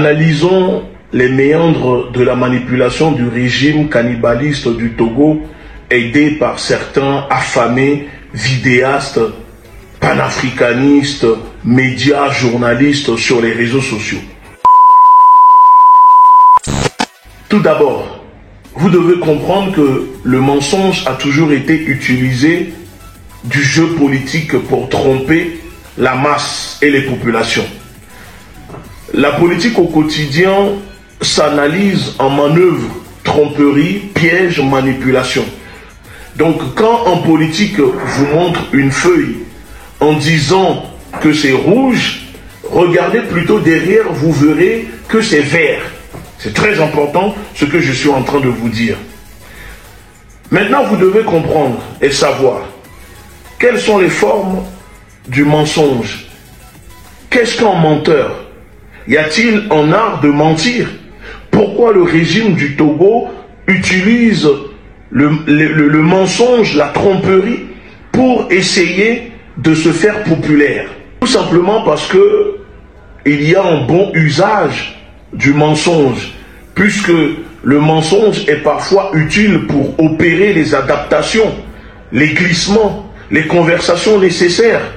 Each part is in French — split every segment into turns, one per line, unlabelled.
Analysons les méandres de la manipulation du régime cannibaliste du Togo, aidé par certains affamés vidéastes, panafricanistes, médias, journalistes sur les réseaux sociaux. Tout d'abord, vous devez comprendre que le mensonge a toujours été utilisé du jeu politique pour tromper la masse et les populations. La politique au quotidien s'analyse en manœuvre, tromperie, piège, manipulation. Donc quand en politique vous montre une feuille en disant que c'est rouge, regardez plutôt derrière, vous verrez que c'est vert. C'est très important ce que je suis en train de vous dire. Maintenant, vous devez comprendre et savoir quelles sont les formes du mensonge. Qu'est-ce qu'un menteur? Y a-t-il un art de mentir? Pourquoi le régime du Togo utilise le mensonge, la tromperie pour essayer de se faire populaire? Tout simplement parce que il y a un bon usage du mensonge, puisque le mensonge est parfois utile pour opérer les adaptations, les glissements, les conversations nécessaires.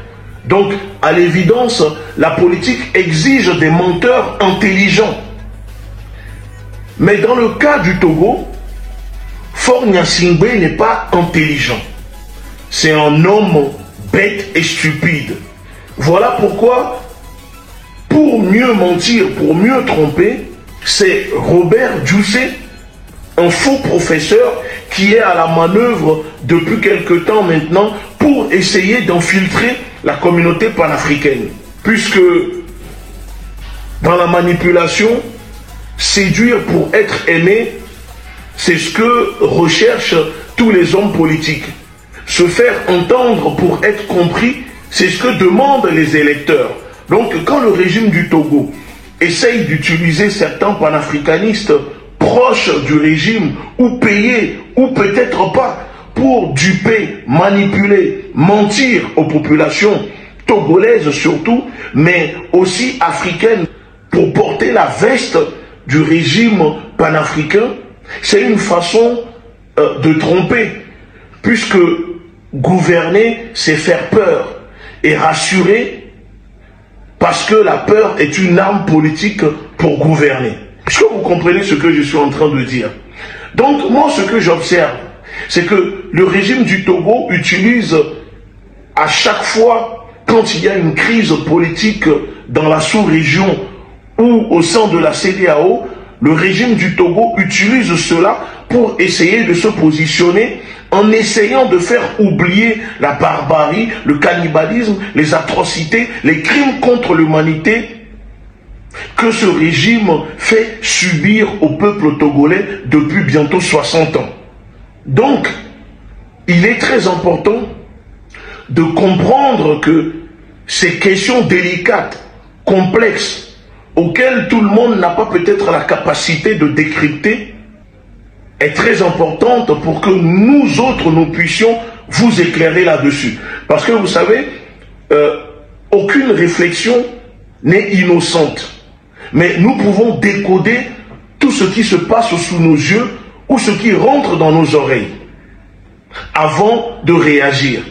Donc, à l'évidence, la politique exige des menteurs intelligents. Mais dans le cas du Togo, Faure Gnassingbé n'est pas intelligent. C'est un homme bête et stupide. Voilà pourquoi, pour mieux mentir, pour mieux tromper, c'est Robert Djoussé, un faux professeur qui est à la manœuvre depuis quelque temps maintenant pour essayer d'infiltrer la communauté panafricaine. Puisque dans la manipulation, séduire pour être aimé, c'est ce que recherchent tous les hommes politiques. Se faire entendre pour être compris, c'est ce que demandent les électeurs. Donc quand le régime du Togo essaye d'utiliser certains panafricanistes proches du régime, ou payés, ou peut-être pas, pour duper, manipuler, mentir aux populations togolaises surtout, mais aussi africaines, pour porter la veste du régime panafricain, c'est une façon de tromper, puisque gouverner, c'est faire peur, et rassurer, parce que la peur est une arme politique pour gouverner. Est-ce que vous comprenez ce que je suis en train de dire? Donc moi, ce que j'observe, c'est que le régime du Togo utilise à chaque fois, quand il y a une crise politique dans la sous-région ou au sein de la CEDEAO, le régime du Togo utilise cela pour essayer de se positionner en essayant de faire oublier la barbarie, le cannibalisme, les atrocités, les crimes contre l'humanité que ce régime fait subir au peuple togolais depuis bientôt 60 ans. Donc, il est très important de comprendre que ces questions délicates, complexes, auxquelles tout le monde n'a pas peut-être la capacité de décrypter, est très importante pour que nous autres, nous puissions vous éclairer là-dessus. Parce que vous savez, aucune réflexion n'est innocente. Mais nous pouvons décoder tout ce qui se passe sous nos yeux ou ce qui rentre dans nos oreilles avant de réagir.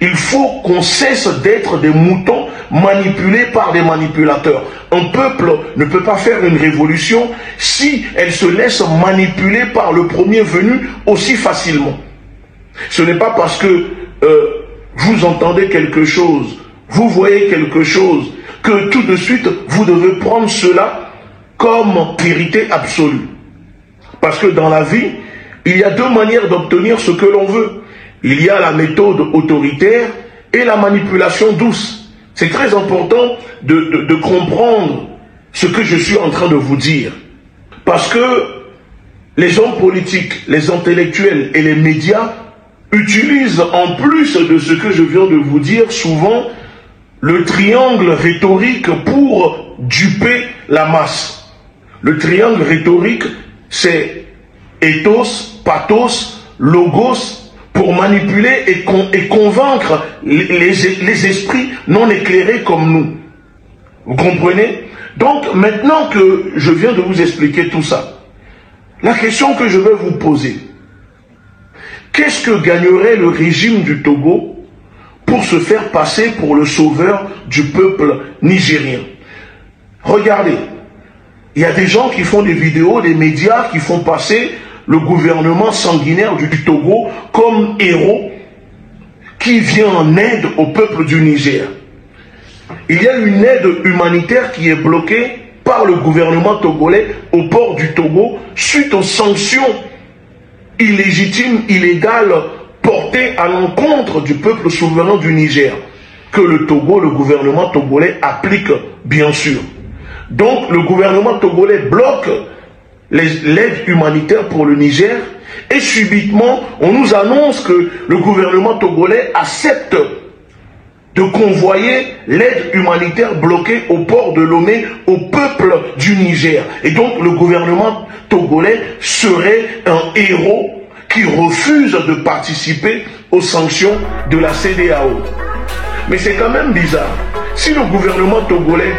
Il faut qu'on cesse d'être des moutons manipulés par des manipulateurs. Un peuple ne peut pas faire une révolution si elle se laisse manipuler par le premier venu aussi facilement. Ce n'est pas parce que vous entendez quelque chose, vous voyez quelque chose, que tout de suite vous devez prendre cela comme vérité absolue. Parce que dans la vie, il y a deux manières d'obtenir ce que l'on veut. Il y a la méthode autoritaire et la manipulation douce. C'est très important de comprendre ce que je suis en train de vous dire. Parce que les hommes politiques, les intellectuels et les médias utilisent en plus de ce que je viens de vous dire souvent le triangle rhétorique pour duper la masse. Le triangle rhétorique, c'est ethos, pathos, logos, pour manipuler et convaincre les esprits non éclairés comme nous. Vous comprenez? Donc, maintenant que je viens de vous expliquer tout ça, la question que je vais vous poser, qu'est-ce que gagnerait le régime du Togo pour se faire passer pour le sauveur du peuple nigérien? Regardez, il y a des gens qui font des vidéos, des médias qui font passer le gouvernement sanguinaire du Togo comme héros qui vient en aide au peuple du Niger. Il y a une aide humanitaire qui est bloquée par le gouvernement togolais au port du Togo suite aux sanctions illégitimes, illégales portées à l'encontre du peuple souverain du Niger, que le Togo, le gouvernement togolais applique bien sûr. Donc le gouvernement togolais bloque l'aide humanitaire pour le Niger et subitement on nous annonce que le gouvernement togolais accepte de convoyer l'aide humanitaire bloquée au port de Lomé au peuple du Niger. Et donc le gouvernement togolais serait un héros qui refuse de participer aux sanctions de la CEDEAO. Mais c'est quand même bizarre. Si le gouvernement togolais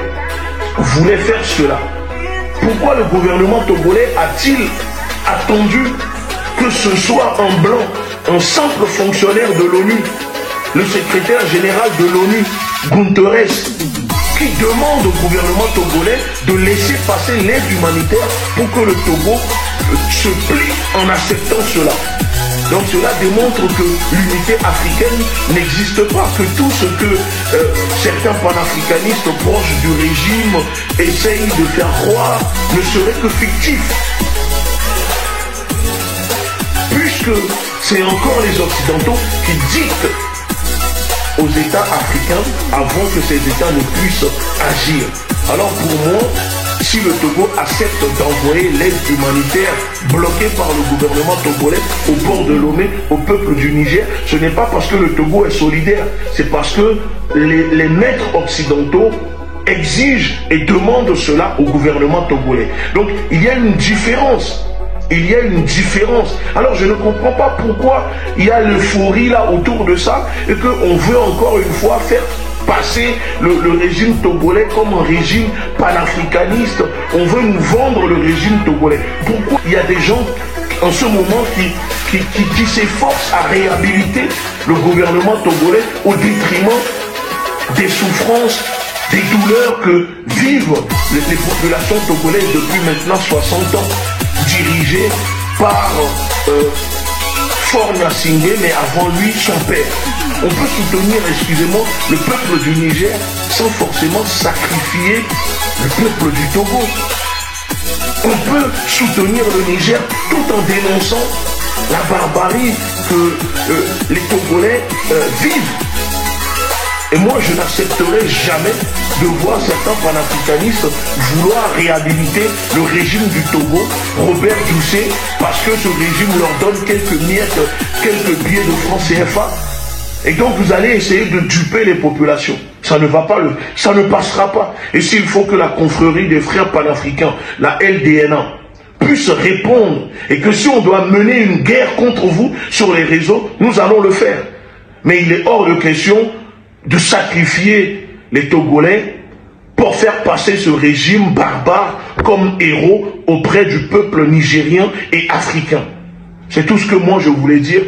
voulait faire cela, pourquoi le gouvernement togolais a-t-il attendu que ce soit un blanc, un simple fonctionnaire de l'ONU, le secrétaire général de l'ONU, Guterres, qui demande au gouvernement togolais de laisser passer l'aide humanitaire pour que le Togo se plie en acceptant cela? Donc cela démontre que l'unité africaine n'existe pas, que tout ce que certains panafricanistes proches du régime essayent de faire croire ne serait que fictif. Puisque c'est encore les Occidentaux qui dictent aux États africains avant que ces États ne puissent agir. Alors pour moi, si le Togo accepte d'envoyer l'aide humanitaire bloquée par le gouvernement togolais au port de Lomé, au peuple du Niger, ce n'est pas parce que le Togo est solidaire, c'est parce que les maîtres occidentaux exigent et demandent cela au gouvernement togolais. Donc il y a une différence. Il y a une différence. Alors je ne comprends pas pourquoi il y a l'euphorie là autour de ça et qu'on veut encore une fois faire passer le régime togolais comme un régime panafricaniste. On veut nous vendre le régime togolais. Pourquoi il y a des gens en ce moment qui s'efforcent à réhabiliter le gouvernement togolais au détriment des souffrances, des douleurs que vivent les populations togolaises depuis maintenant 60 ans, dirigées par Faure Gnassingbé, mais avant lui son père. On peut soutenir, excusez-moi, le peuple du Niger sans forcément sacrifier le peuple du Togo. On peut soutenir le Niger tout en dénonçant la barbarie que les Togolais vivent. Et moi, je n'accepterai jamais de voir certains panafricanistes vouloir réhabiliter le régime du Togo, Robert Doucet, parce que ce régime leur donne quelques miettes, quelques billets de francs CFA. Et donc, vous allez essayer de duper les populations. Ça ne va pas, ça ne passera pas. Et s'il faut que la confrérie des frères panafricains, la LDNA, puisse répondre, et que si on doit mener une guerre contre vous sur les réseaux, nous allons le faire. Mais il est hors de question de sacrifier les Togolais pour faire passer ce régime barbare comme héros auprès du peuple nigérien et africain. C'est tout ce que moi je voulais dire.